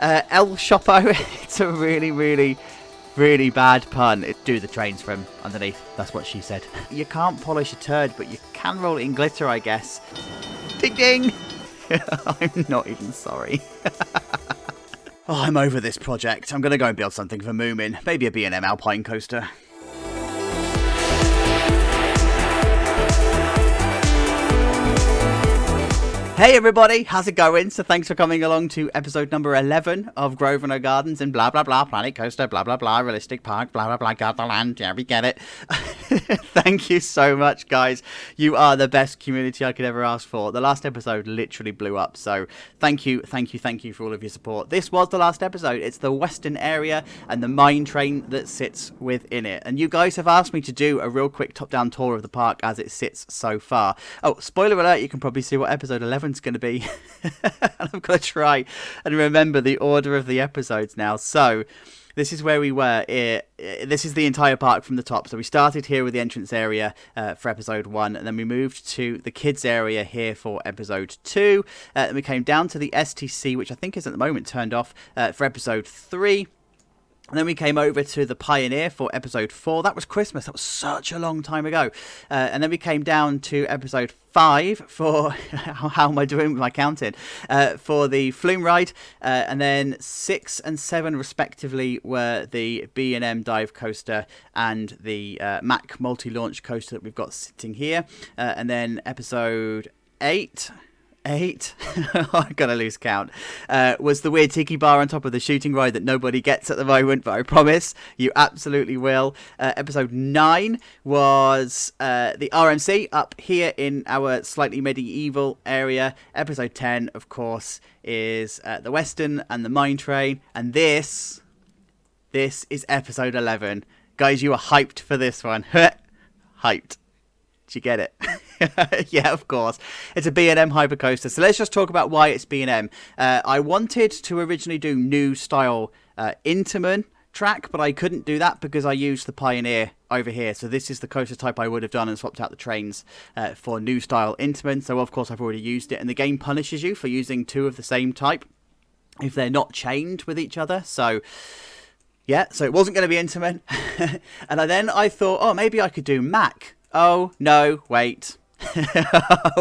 El Chopo, it's a really, really, really bad pun. Do the trains from underneath. That's what she said. You can't polish a turd, but you can roll it in glitter, I guess. Ding ding! I'm not even sorry. Oh, I'm over this project. I'm going to go and build something for Moomin. Maybe a B&M Alpine coaster. Hey everybody, how's it going? So thanks for coming along to episode number 11 of Grosvenor Gardens and blah blah blah, Planet Coaster, blah blah blah, Realistic Park, blah blah blah, Gardaland, yeah, we get it. Thank you so much, guys. You are the best community I could ever ask for. The last episode literally blew up, so thank you for all of your support. This was the last episode. It's the western area and the mine train that sits within it. And you guys have asked me to do a real quick top-down tour of the park as it sits so far. Oh, spoiler alert, you can probably see what episode 11 is going to be. And I've got to try and remember the order of the episodes now. So this is where we were. This is the entire park from the top. So we started here with the entrance area for episode 1, and then we moved to the kids area here for episode 2. And we came down to the STC, which I think is at the moment turned off, for episode 3. And then we came over to the Pioneer for episode 4. That was Christmas. That was such a long time ago. And then we came down to episode 5 for... how am I doing with my counting? For the Flume Ride. And then 6 and 7, respectively, were the B&M Dive Coaster and the Mack Multi-Launch Coaster that we've got sitting here. And then episode 8... I'm gonna lose count, was the weird tiki bar on top of the shooting ride that nobody gets at the moment, but I promise you absolutely will. Episode 9 was the RMC up here in our slightly medieval area. Episode 10, of course, is the Western and the Mine Train, and this is episode 11. Guys, you are hyped for this one. Hyped. Did you get it? Yeah, of course. It's a B&M hypercoaster. So let's just talk about why it's B&M. I wanted to originally do new style Intamin track, but I couldn't do that because I used the Pioneer over here. So this is the coaster type I would have done and swapped out the trains for new style Intamin. So of course I've already used it, and the game punishes you for using two of the same type if they're not chained with each other. So yeah, so it wasn't going to be Intamin. And then I thought, oh, maybe I could do Mack. Oh, no, wait.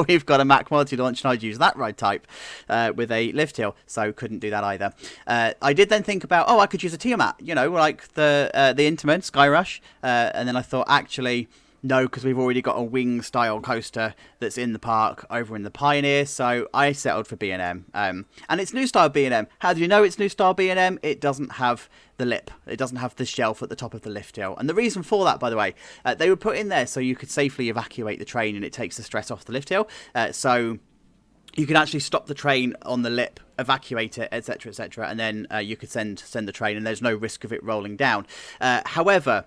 We've got a Mack multi-launch, and I'd use that ride type with a lift hill, so couldn't do that either. I did then think about, I could use a Tiamat, like the Intamin, Sky Rush, and then I thought, actually, no, because we've already got a wing style coaster that's in the park over in the Pioneer, so I settled for B&M. And it's new style B&M. How do you know it's new style B&M? It doesn't have the lip. It doesn't have the shelf at the top of the lift hill. And the reason for that, by the way, they were put in there so you could safely evacuate the train and it takes the stress off the lift hill. So you can actually stop the train on the lip, evacuate it, etc., etc., and then you could send the train, and there's no risk of it rolling down. However,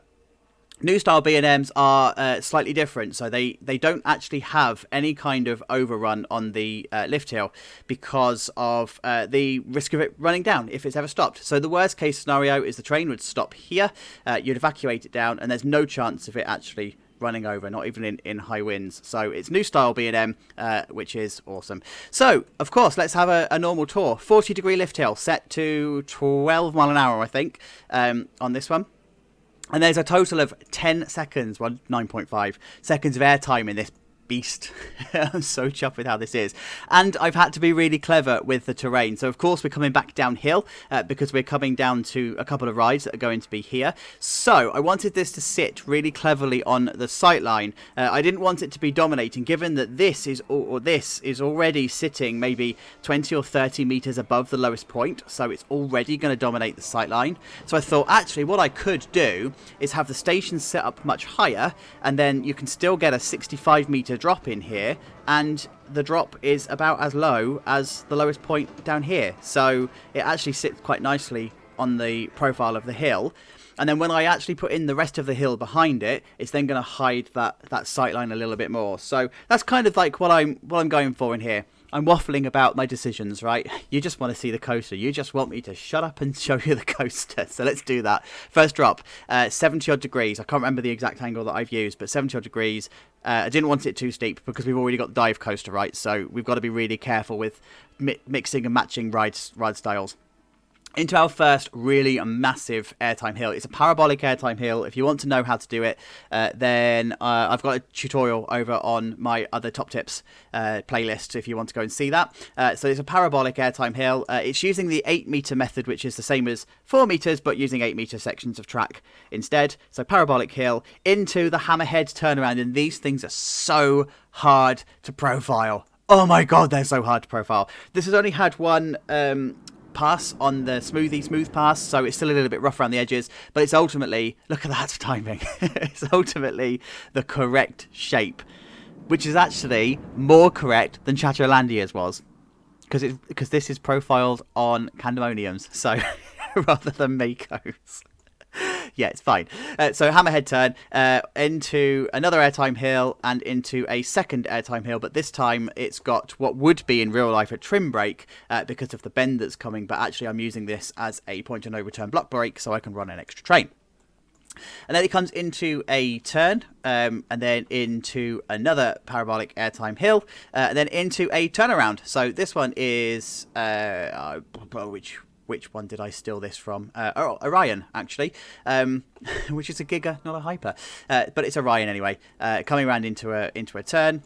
new style B&Ms are slightly different, so they don't actually have any kind of overrun on the lift hill because of the risk of it running down if it's ever stopped. So the worst case scenario is the train would stop here, you'd evacuate it down, and there's no chance of it actually running over, not even in high winds. So it's new style B&M, which is awesome. So, of course, let's have a normal tour. 40-degree lift hill, set to 12 mile an hour, I think, on this one. And there's a total of 10 seconds, 9.5 seconds of airtime in this beast. I'm so chuffed with how this is. And I've had to be really clever with the terrain. So, of course, we're coming back downhill because we're coming down to a couple of rides that are going to be here. So I wanted this to sit really cleverly on the sight line. I didn't want it to be dominating, given that this is already sitting maybe 20 or 30 meters above the lowest point. So it's already going to dominate the sight line. So I thought, actually, what I could do is have the station set up much higher, and then you can still get a 65-meter drop in here, and the drop is about as low as the lowest point down here, so it actually sits quite nicely on the profile of the hill. And then when I actually put in the rest of the hill behind it, it's then going to hide that sight line a little bit more. So that's kind of like what I'm going for in here. I'm waffling about my decisions, right? You just want to see the coaster. You just want me to shut up and show you the coaster. So let's do that. First drop, 70 odd degrees. I can't remember the exact angle that I've used, but 70 odd degrees. I didn't want it too steep because we've already got the dive coaster, right? So we've got to be really careful with mixing and matching ride styles. into our first really massive airtime hill. It's a parabolic airtime hill. If you want to know how to do it, then I've got a tutorial over on my other top tips playlist if you want to go and see that. So it's a parabolic airtime hill. It's using the 8-meter method, which is the same as 4 meters, but using 8-meter sections of track instead. So parabolic hill into the hammerhead turnaround, and these things are so hard to profile. Oh my god, they're so hard to profile. This has only had one pass on the smooth pass, so it's still a little bit rough around the edges, but it's ultimately, look at that timing, it's ultimately the correct shape, which is actually more correct than Chatterlandia's was, because this is profiled on Candymoniums, so rather than Mako's. Yeah, it's fine. So hammerhead turn into another airtime hill and into a second airtime hill, but this time it's got what would be in real life a trim brake because of the bend that's coming, but actually I'm using this as a point of no return block brake so I can run an extra train. And then it comes into a turn, and then into another parabolic airtime hill, and then into a turnaround. So this one is which one did I steal this from? Orion, actually, which is a Giga, not a Hyper, but it's Orion anyway. Coming around into a turn,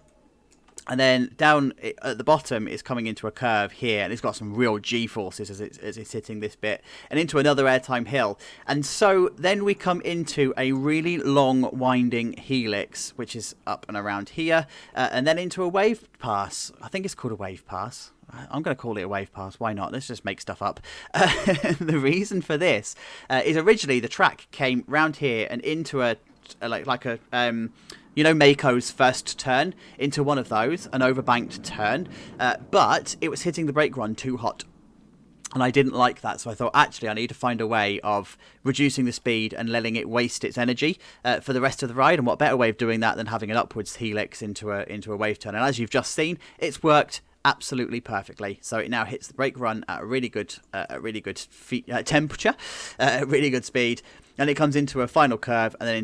and then down at the bottom is coming into a curve here, and it's got some real G-forces as it's hitting this bit, and into another airtime hill. And so then we come into a really long winding helix, which is up and around here, and then into a wave pass. I think it's called a wave pass. I'm going to call it a wave pass. Why not? Let's just make stuff up. The reason for this is originally the track came round here and into a Mako's first turn, into one of those, an overbanked turn, but it was hitting the brake run too hot. And I didn't like that, so I thought, actually, I need to find a way of reducing the speed and letting it waste its energy for the rest of the ride. And what better way of doing that than having an upwards helix into a wave turn? And as you've just seen, it's worked absolutely perfectly. So it now hits the brake run at a really good temperature, really good speed, and it comes into a final curve and then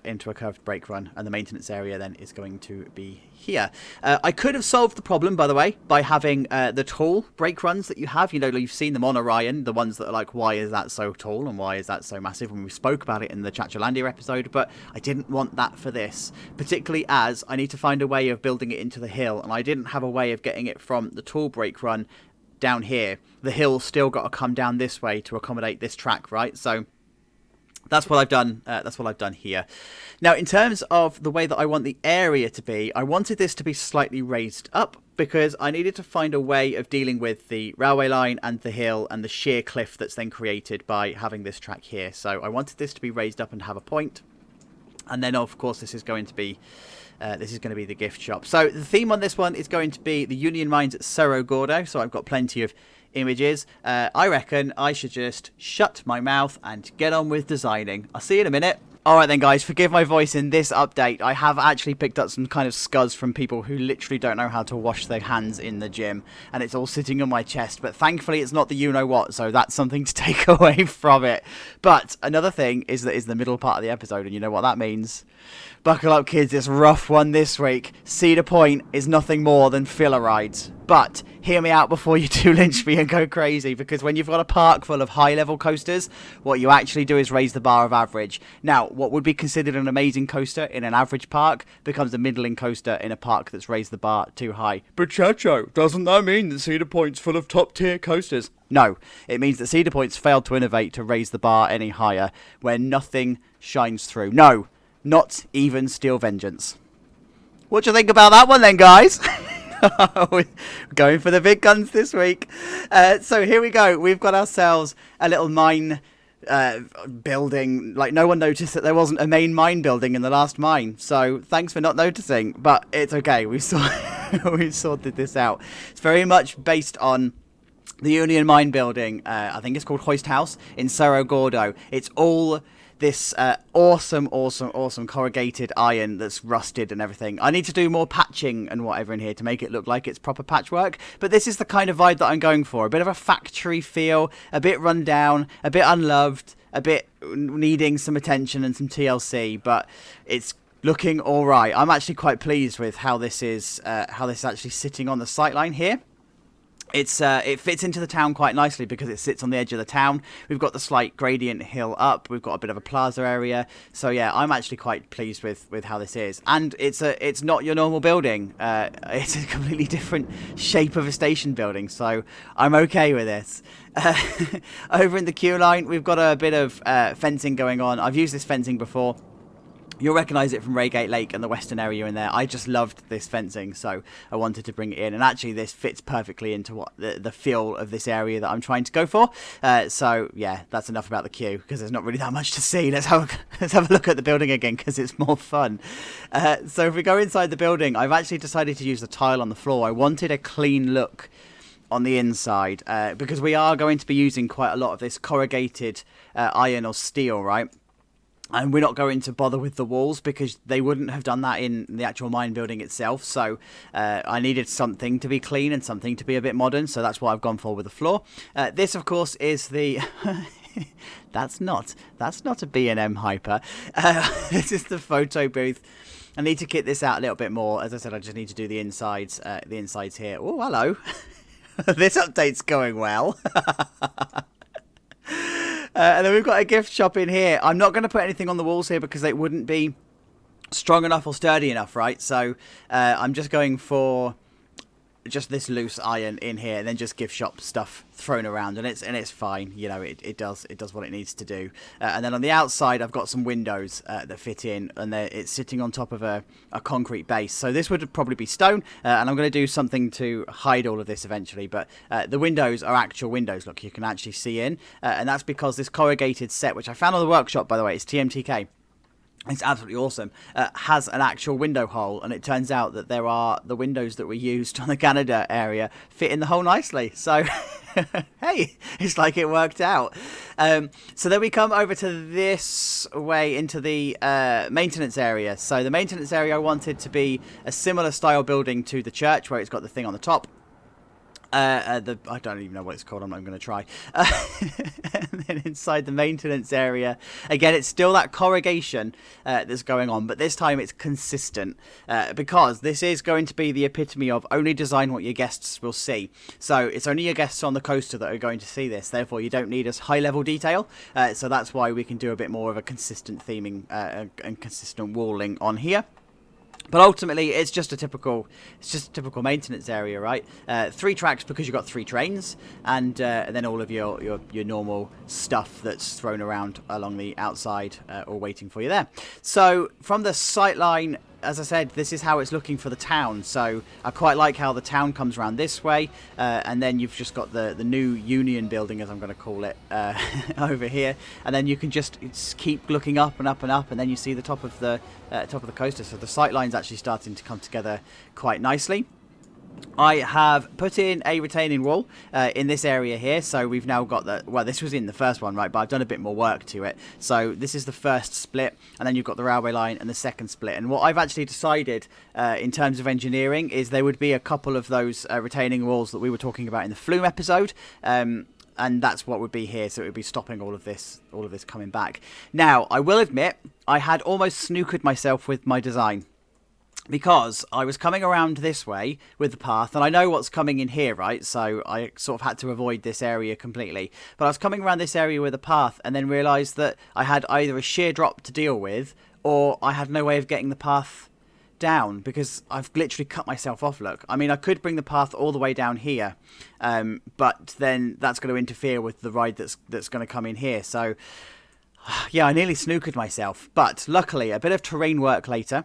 into a curved brake run, and the maintenance area then is going to be here. I could have solved the problem, by the way, by having the tall brake runs that you have. You've seen them on Orion, the ones that are like, why is that so tall and why is that so massive, when we spoke about it in the Chatterlandia episode, but I didn't want that for this, particularly as I need to find a way of building it into the hill, and I didn't have a way of getting it from the tall brake run down here. The hill's still got to come down this way to accommodate this track, right? So that's what I've done. That's what I've done here. Now, in terms of the way that I want the area to be, I wanted this to be slightly raised up because I needed to find a way of dealing with the railway line and the hill and the sheer cliff that's then created by having this track here. So I wanted this to be raised up and have a point. And then, of course, this is going to be the gift shop. So the theme on this one is going to be the Union Mines at Cerro Gordo. So I've got plenty of images. I reckon I should just shut my mouth and get on with designing. I'll see you in a minute. Alright then guys, forgive my voice in this update. I have actually picked up some kind of scuzz from people who literally don't know how to wash their hands in the gym, and it's all sitting on my chest, but thankfully it's not the you-know-what, so that's something to take away from it. But another thing is that is the middle part of the episode, and you know what that means. Buckle up kids, it's a rough one this week. Cedar Point is nothing more than filler rides. But hear me out before you do lynch me and go crazy, because when you've got a park full of high-level coasters, what you actually do is raise the bar of average. Now, what would be considered an amazing coaster in an average park becomes a middling coaster in a park that's raised the bar too high. But Chacho, doesn't that mean that Cedar Point's full of top-tier coasters? No, it means that Cedar Point's failed to innovate to raise the bar any higher, where nothing shines through. No, not even Steel Vengeance. What do you think about that one then, guys? We're going for the big guns this week. So here we go. We've got ourselves a little mine building. Like, no one noticed that there wasn't a main mine building in the last mine. So thanks for not noticing. But it's okay. We've sorted this out. It's very much based on the Union Mine building. I think it's called Hoist House in Cerro Gordo. It's all this awesome corrugated iron that's rusted and everything. I need to do more patching and whatever in here to make it look like it's proper patchwork, but this is the kind of vibe that I'm going for. A bit of a factory feel, a bit run down, a bit unloved, a bit needing some attention and some TLC, but it's looking all right. I'm actually quite pleased with how this is actually sitting on the sightline here. it fits into the town quite nicely because it sits on the edge of the town. We've got the slight gradient hill up. We've got a bit of a plaza area. So yeah, I'm actually quite pleased with how this is. And it's not your normal building. It's a completely different shape of a station building. So I'm okay with this. Over in the queue line, we've got a bit of fencing going on. I've used this fencing before. You'll recognise it from Reigate Lake and the western area in there. I just loved this fencing, so I wanted to bring it in. And actually, this fits perfectly into what the feel of this area that I'm trying to go for. So, yeah, that's enough about the queue, because there's not really that much to see. Let's have a look at the building again, because it's more fun. So if we go inside the building, I've actually decided to use the tile on the floor. I wanted a clean look on the inside, because we are going to be using quite a lot of this corrugated iron or steel, right? And we're not going to bother with the walls because they wouldn't have done that in the actual mine building itself. So I needed something to be clean and something to be a bit modern. So that's what I've gone for with the floor. This, of course, is the... that's not a B&M Hyper. This is the photo booth. I need to kit this out a little bit more. As I said, I just need to do the insides here. Oh, hello. This update's going well. And then we've got a gift shop in here. I'm not going to put anything on the walls here because they wouldn't be strong enough or sturdy enough, right? So I'm just going for just this loose iron in here, and then just gift shop stuff thrown around, and it's fine. You know, it does what it needs to do. And then on the outside, I've got some windows that fit in, and it's sitting on top of a concrete base. So this would probably be stone, and I'm going to do something to hide all of this eventually. But the windows are actual windows. Look, you can actually see in, and that's because this corrugated set, which I found on the workshop, by the way, it's TMTK. It's absolutely awesome. Has an actual window hole, and it turns out that the windows that were used on the Canada area fit in the hole nicely. So, hey, it's like it worked out. So then we come over to this way into the maintenance area. So the maintenance area I wanted to be a similar style building to the church, where it's got the thing on the top. I don't even know what it's called. I'm not going to try. And then inside the maintenance area, again, it's still that corrugation that's going on, but this time it's consistent because this is going to be the epitome of only design what your guests will see. So it's only your guests on the coaster that are going to see this. Therefore, you don't need as high level detail. So that's why we can do a bit more of a consistent theming and consistent walling on here. But ultimately, it's just a typical maintenance area, right? 3 tracks because you've got 3 trains, and then all of your normal stuff that's thrown around along the outside, all waiting for you there. So from the sight line, as I said, this is how it's looking for the town. So I quite like how the town comes around this way, and then you've just got the new Union building, as I'm going to call it, over here, and then you can just keep looking up and up and up, and then you see the top of the coaster. So the sight line's actually starting to come together quite nicely. I have put in a retaining wall in this area here, so we've now got this was in the first one, right, but I've done a bit more work to it. So this is the first split, and then you've got the railway line and the second split. And what I've actually decided in terms of engineering is there would be a couple of those retaining walls that we were talking about in the Flume episode, and that's what would be here. So it would be stopping all of this coming back. Now, I will admit, I had almost snookered myself with my design, because I was coming around this way with the path, and I know what's coming in here, right? So I sort of had to avoid this area completely. But I was coming around this area with a path, and then realised that I had either a sheer drop to deal with, or I had no way of getting the path down, because I've literally cut myself off. Look, I mean, I could bring the path all the way down here, but then that's going to interfere with the ride that's going to come in here. So yeah, I nearly snookered myself, but luckily a bit of terrain work later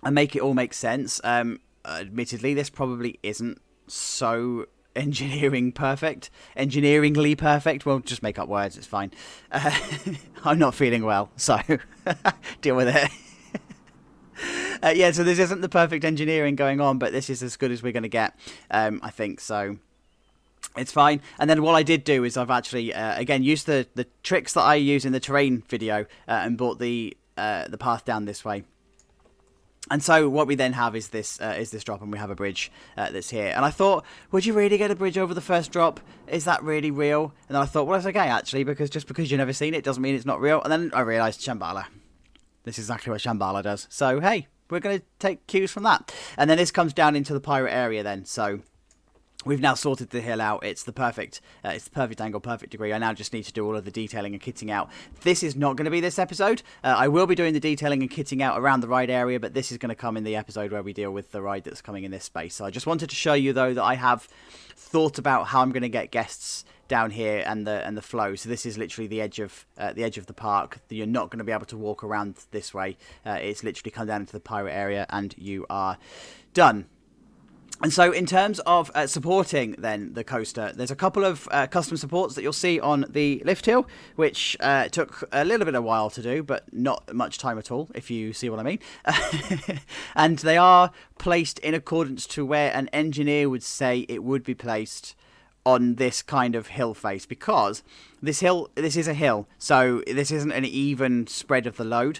and make it all make sense. Admittedly, this probably isn't so engineeringly perfect. We'll just make up words, it's fine. I'm not feeling well, so deal with it. Yeah, so this isn't the perfect engineering going on, but this is as good as we're going to get, I think, so it's fine. And then what I did do is I've actually, again, used the tricks that I use in the terrain video and brought the path down this way. And so what we then have is this drop, and we have a bridge that's here. And I thought, would you really get a bridge over the first drop? Is that really real? And then I thought, well, it's okay, actually, because just because you've never seen it doesn't mean it's not real. And then I realised Shambhala. This is exactly what Shambhala does. So, hey, we're going to take cues from that. And then this comes down into the pirate area then. So we've now sorted the hill out. It's the perfect angle, perfect degree. I now just need to do all of the detailing and kitting out. This is not going to be this episode. I will be doing the detailing and kitting out around the ride area, but this is going to come in the episode where we deal with the ride that's coming in this space. So I just wanted to show you, though, that I have thought about how I'm going to get guests down here and the flow. So this is literally the edge of the park. You're not going to be able to walk around this way. It's literally come down into the pirate area and you are done. And so in terms of supporting then the coaster, there's a couple of custom supports that you'll see on the lift hill, which took a little bit of a while to do, but not much time at all, if you see what I mean. And they are placed in accordance to where an engineer would say it would be placed on this kind of hill face, because this is a hill, so this isn't an even spread of the load.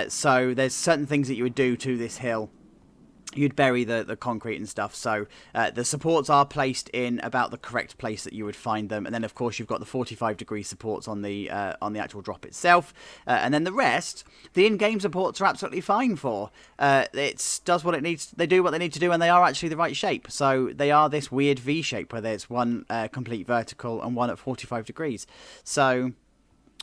So there's certain things that you would do to this hill. You'd bury the concrete and stuff, so the supports are placed in about the correct place that you would find them, and then of course you've got the 45-degree supports on the actual drop itself, and then the rest, the in-game supports are absolutely fine for. It does what it needs. They do what they need to do, and they are actually the right shape. So they are this weird V shape where there's one complete vertical and one at 45 degrees. So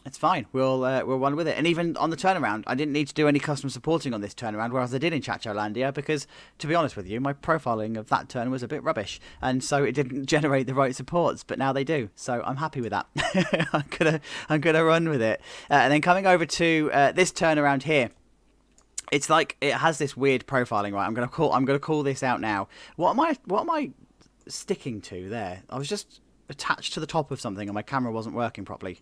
it's fine. We'll run with it. And even on the turnaround, I didn't need to do any custom supporting on this turnaround, whereas I did in Chacholandia, because, to be honest with you, my profiling of that turn was a bit rubbish, and so it didn't generate the right supports. But now they do, so I'm happy with that. I'm gonna run with it. And then coming over to this turnaround here. It's like it has this weird profiling, right? I'm gonna call this out now. What am I sticking to there? I was just attached to the top of something and my camera wasn't working properly.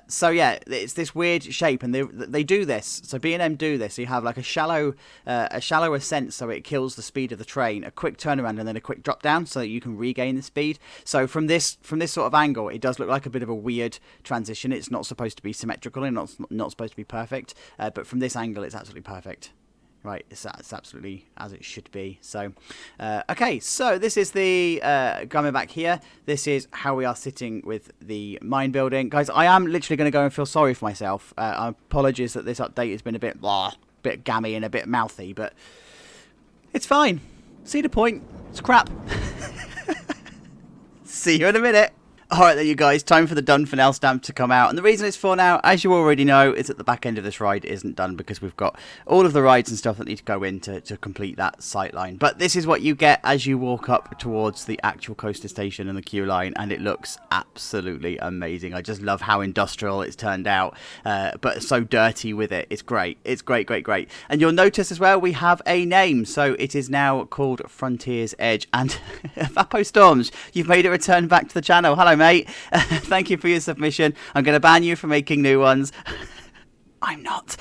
So yeah, it's this weird shape, and they do this. So B&M do this. So you have like a shallow ascent, so it kills the speed of the train, a quick turnaround, and then a quick drop down, so that you can regain the speed. So from this sort of angle, it does look like a bit of a weird transition. It's not supposed to be symmetrical and not supposed to be perfect, but from this angle, it's absolutely perfect. Right, it's absolutely as it should be. So, okay, so this is the, coming back here, this is how we are sitting with the mine building. Guys, I am literally going to go and feel sorry for myself. Apologies that this update has been a bit gammy and a bit mouthy, but it's fine. Cedar Point, it's crap. See you in a minute. Alright then, you guys, time for the done for now stamp to come out. And the reason it's for now, as you already know, is that the back end of this ride isn't done, because we've got all of the rides and stuff that need to go in to complete that sight line. But this is what you get as you walk up towards the actual coaster station and the queue line, and it looks absolutely amazing. I just love how industrial it's turned out, but so dirty with it. It's great. It's great, great, great. And you'll notice as well, we have a name. So it is now called Frontier's Edge. And Vapo Storms, you've made a return back to the channel. Hello, mate. Thank you for your submission. I'm going to ban you from making new ones. I'm not.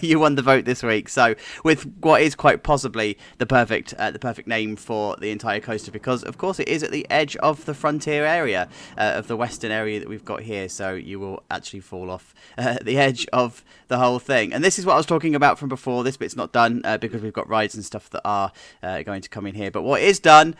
You won the vote this week. So with what is quite possibly the perfect name for the entire coaster, because of course it is at the edge of the frontier area, of the western area that we've got here. So you will actually fall off the edge of the whole thing. And this is what I was talking about from before. This bit's not done because we've got rides and stuff that are going to come in here. But what is done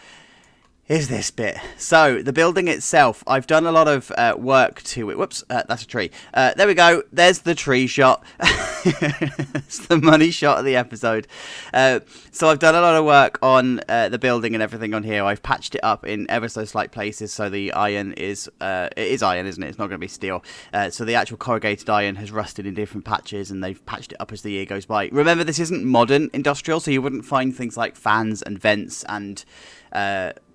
is this bit. So the building itself, I've done a lot of work to it. Whoops, that's a tree. There we go. There's the tree shot. It's the money shot of the episode. So I've done a lot of work on the building and everything on here. I've patched it up in ever so slight places, so the iron is it is iron, isn't it? It's not going to be steel. So the actual corrugated iron has rusted in different patches, and they've patched it up as the year goes by. Remember, this isn't modern industrial, so you wouldn't find things like fans and vents and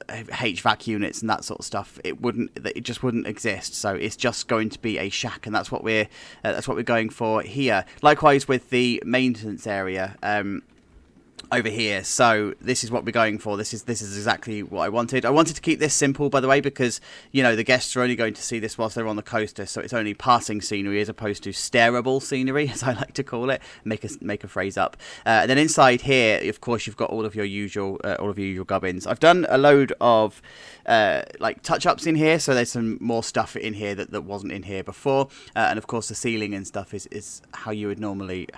HVAC units and that sort of stuff. It just wouldn't exist. So it's just going to be a shack, and that's what we're going for here. Likewise with the maintenance area over here. So this is what we're going for. This is exactly what I wanted. I wanted to keep this simple, by the way, because the guests are only going to see this whilst they're on the coaster, so it's only passing scenery as opposed to stareable scenery, as I like to call it. Make a phrase up. And then inside here, of course, you've got all of your usual gubbins. I've done a load of like touch-ups in here, so there's some more stuff in here that wasn't in here before. And of course, the ceiling and stuff is how you'd normally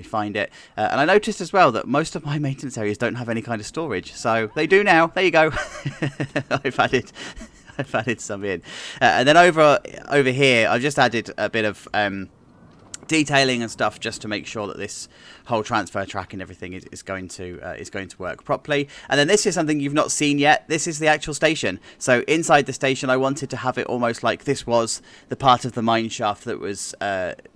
find it. And I noticed as well that most of my maintenance areas don't have any kind of storage, so they do now. There you go. I've added some in, and then over here I've just added a bit of detailing and stuff, just to make sure that this whole transfer track and everything is going to work properly. And then this is something you've not seen yet. This is the actual station. So inside the station, I wanted to have it almost like this was the part of the mine shaft that was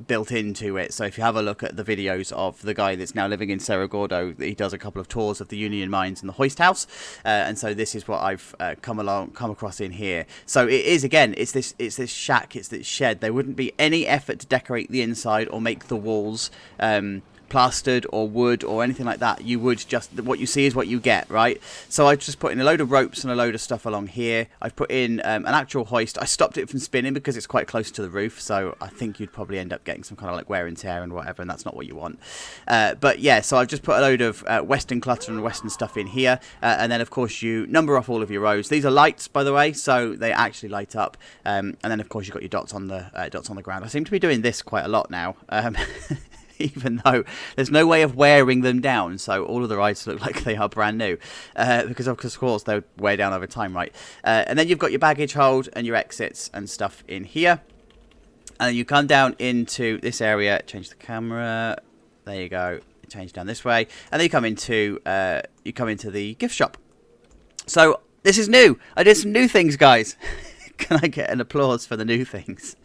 built into it. So if you have a look at the videos of the guy that's now living in Cerro Gordo, he does a couple of tours of the Union Mines and the Hoist House, and so this is what I've come across in here. So it is, again, it's this shack, it's this shed. There wouldn't be any effort to decorate the inside or make the walls plastered or wood or anything like that. You would just, what you see is what you get, right? So I've just put in a load of ropes and a load of stuff along here. I've put in an actual hoist. I stopped it from spinning because it's quite close to the roof, so I think you'd probably end up getting some kind of like wear and tear and whatever, and that's not what you want. But yeah, so I've just put a load of Western clutter and Western stuff in here, and then of course you number off all of your rows. These are lights, by the way, so they actually light up, and then of course you've got your dots on the ground. I seem to be doing this quite a lot now. Even though there's no way of wearing them down, so all of the rides look like they are brand new, because of course they wear down over time, right? And then you've got your baggage hold and your exits and stuff in here, and then you come down into this area. Change the camera, there you go, change down this way, and then you come into the gift shop. So this is new. I did some new things, guys. Can I get an applause for the new things?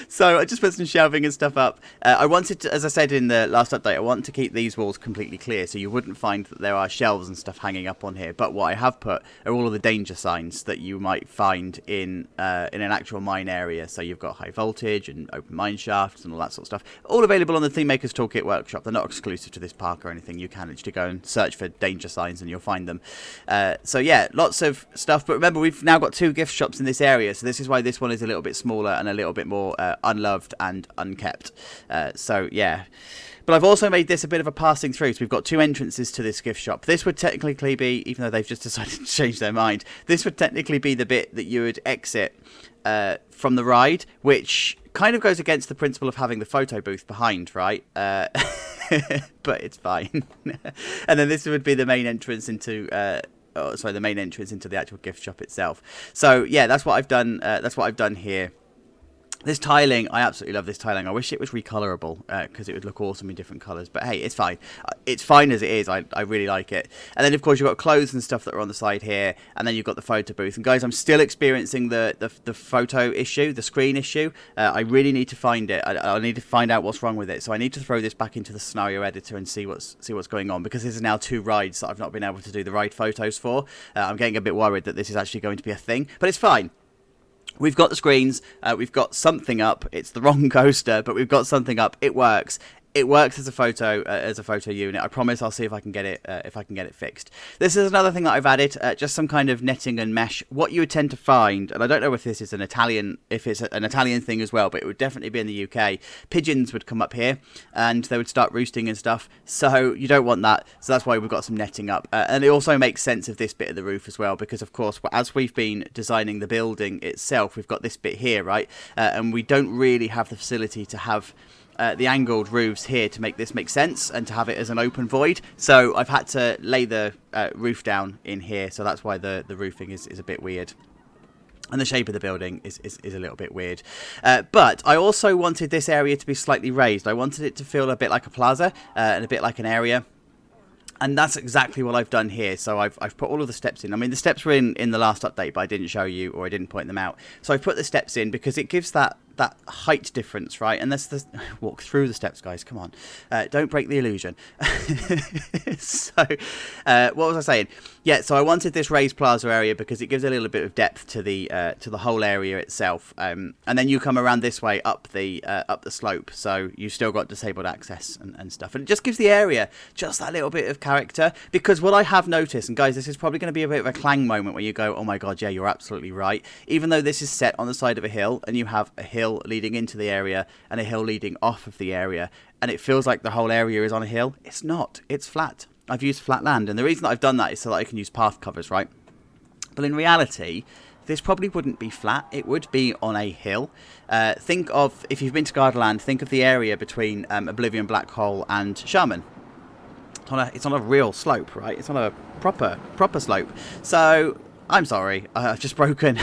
So I just put some shelving and stuff up. I wanted to, as I said in the last update, I want to keep these walls completely clear, so you wouldn't find that there are shelves and stuff hanging up on here. But what I have put are all of the danger signs that you might find in an actual mine area. So you've got high voltage and open mine shafts and all that sort of stuff. All available on the Theme Makers Toolkit workshop. They're not exclusive to this park or anything. You can actually go and search for danger signs and you'll find them. So yeah, lots of stuff. But remember, we've now got 2 gift shops in this area, so this is why this one is a little bit smaller and a little bit more unloved and unkept. So yeah, but I've also made this a bit of a passing through. So we've got 2 entrances to this gift shop. This would technically be, even though they've just decided to change their mind, this would technically be the bit that you would exit from the ride, which kind of goes against the principle of having the photo booth behind, right? But it's fine. And then this would be the main entrance into the main entrance into the actual gift shop itself. So yeah, that's what I've done. That's what I've done here. This tiling, I absolutely love this tiling. I wish it was recolorable because it would look awesome in different colours. But hey, it's fine. It's fine as it is. I really like it. And then, of course, you've got clothes and stuff that are on the side here. And then you've got the photo booth. And guys, I'm still experiencing the photo issue, the screen issue. I really need to find it. I need to find out what's wrong with it. So I need to throw this back into the scenario editor and see what's going on. Because this is now 2 rides that I've not been able to do the ride photos for. I'm getting a bit worried that this is actually going to be a thing. But it's fine. We've got the screens, we've got something up. It's the wrong coaster, but we've got something up. It works. It works as a photo unit. I promise I'll see if I can get it fixed. This is another thing that I've added, just some kind of netting and mesh. What you would tend to find, and I don't know if this is an Italian thing as well, but it would definitely be in the UK. Pigeons would come up here and they would start roosting and stuff. So you don't want that. So that's why we've got some netting up. And it also makes sense of this bit of the roof as well, because of course, as we've been designing the building itself, we've got this bit here, right? And we don't really have the facility to have the angled roofs here to make this make sense and to have it as an open void. So I've had to lay the roof down in here, so that's why the roofing is a bit weird. And the shape of the building is a little bit weird. But I also wanted this area to be slightly raised. I wanted it to feel a bit like a plaza and a bit like an area. And that's exactly what I've done here. So I've put all of the steps in. I mean, the steps were in the last update, but I didn't show you or I didn't point them out. So I've put the steps in because it gives that height difference, right? And that's walk through the steps, guys. Come on, don't break the illusion. So, what was I saying? Yeah, so I wanted this raised plaza area because it gives a little bit of depth to the whole area itself. And then you come around this way up the slope, so you've still got disabled access and stuff. And it just gives the area just that little bit of character. Because what I have noticed, and guys, this is probably going to be a bit of a clang moment where you go, oh my god, yeah, you're absolutely right. Even though this is set on the side of a hill, and you have a hill leading into the area and a hill leading off of the area, and it feels like the whole area is on a hill. It's not. It's flat. I've used flat land, and the reason that I've done that is so that I can use path covers, right? But in reality, this probably wouldn't be flat. It would be on a hill. Think of, if you've been to Gardaland, think of the area between Oblivion Black Hole and Shaman. It's on a real slope, right? It's on a proper slope. So I'm sorry. I've just broken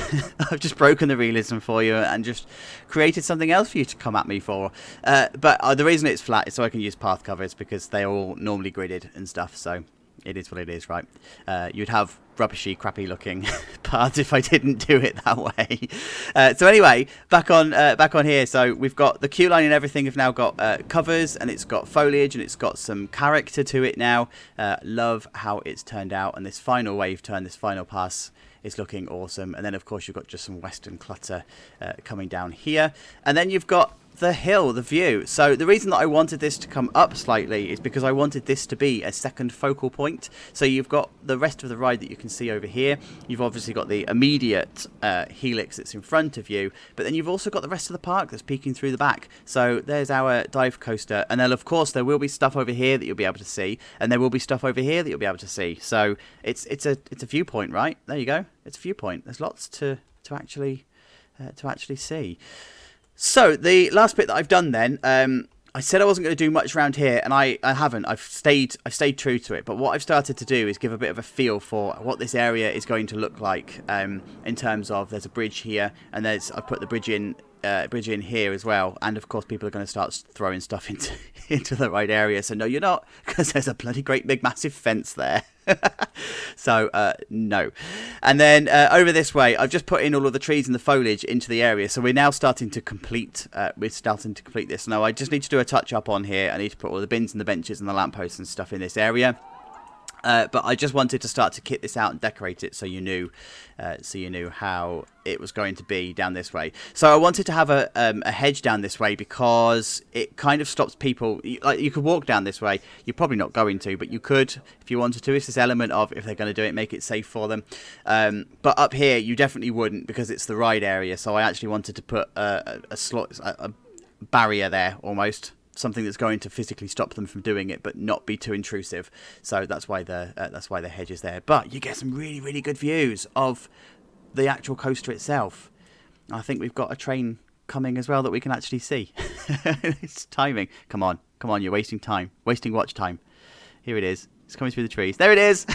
I've just broken the realism for you and just created something else for you to come at me for. But the reason it's flat is so I can use path covers, because they are all normally gridded and stuff. So it is what it is, right? You'd have rubbishy, crappy looking paths if I didn't do it that way. So anyway, back on here. So we've got the queue line and everything have now got covers, and it's got foliage, and it's got some character to it now. Love how it's turned out, and this final wave turn, this final pass is looking awesome. And then of course you've got just some western clutter coming down here, and then you've got the hill, the view. So the reason that I wanted this to come up slightly is because I wanted this to be a second focal point. So you've got the rest of the ride that you can see over here. You've obviously got the immediate helix that's in front of you, but then you've also got the rest of the park that's peeking through the back. So there's our dive coaster, and then of course there will be stuff over here that you'll be able to see, and there will be stuff over here that you'll be able to see. So it's a viewpoint, right? There you go. It's a viewpoint. There's lots to actually see. So the last bit that I've done then, I said I wasn't going to do much around here, and I haven't. I've stayed true to it. But what I've started to do is give a bit of a feel for what this area is going to look like, in terms of there's a bridge here, and I've put the bridge in here as well, and of course people are going to start throwing stuff into the right area. So no, you're not, because there's a bloody great big massive fence there. So no. And then over this way I've just put in all of the trees and the foliage into the area, so we're now starting to complete this. Now I just need to do a touch up on here. I need to put all the bins and the benches and the lampposts and stuff in this area. But I just wanted to start to kit this out and decorate it, so you knew how it was going to be down this way. So I wanted to have a hedge down this way, because it kind of stops people. Like, you could walk down this way. You're probably not going to, but you could if you wanted to. It's this element of, if they're going to do it, make it safe for them. But up here, you definitely wouldn't, because it's the ride area. So I actually wanted to put a barrier there, almost. Something that's going to physically stop them from doing it, but not be too intrusive. So that's why the hedge is there. But you get some really, really good views of the actual coaster itself. I think we've got a train coming as well that we can actually see. It's timing. Come on, you're wasting time, wasting watch time. Here it is. It's coming through the trees. There it is.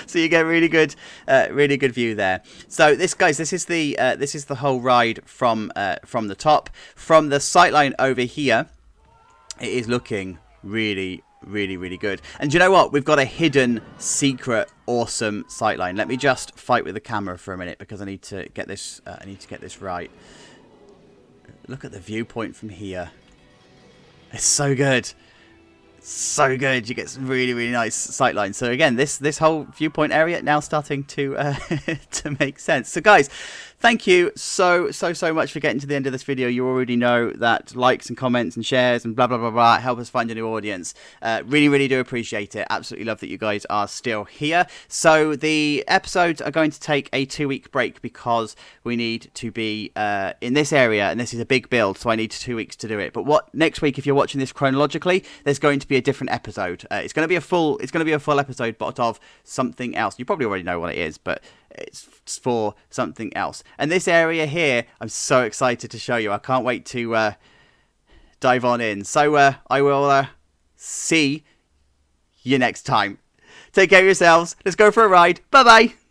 So you get really good view there. So this is the whole ride from the top. From the sightline over here, it is looking really, really, really good. And do you know what? We've got a hidden, secret, awesome sightline. Let me just fight with the camera for a minute, because I need to get this. Right. Look at the viewpoint from here. It's so good. So good. You get some really, really nice sight lines. So again, this whole viewpoint area now starting to to make sense. So guys, thank you so much for getting to the end of this video. You already know that likes and comments and shares and blah blah blah blah help us find a new audience. Really, really do appreciate it. Absolutely love that you guys are still here. So the episodes are going to take a 2-week break, because we need to be in this area, and this is a big build, so I need 2 weeks to do it. But next week, if you're watching this chronologically, there's going to be a different episode. It's going to be a full episode, but of something else. You probably already know what it is, but it's for something else. And this area here, I'm so excited to show you. I can't wait to dive on in. So I will see you next time. Take care of yourselves. Let's go for a ride. Bye bye.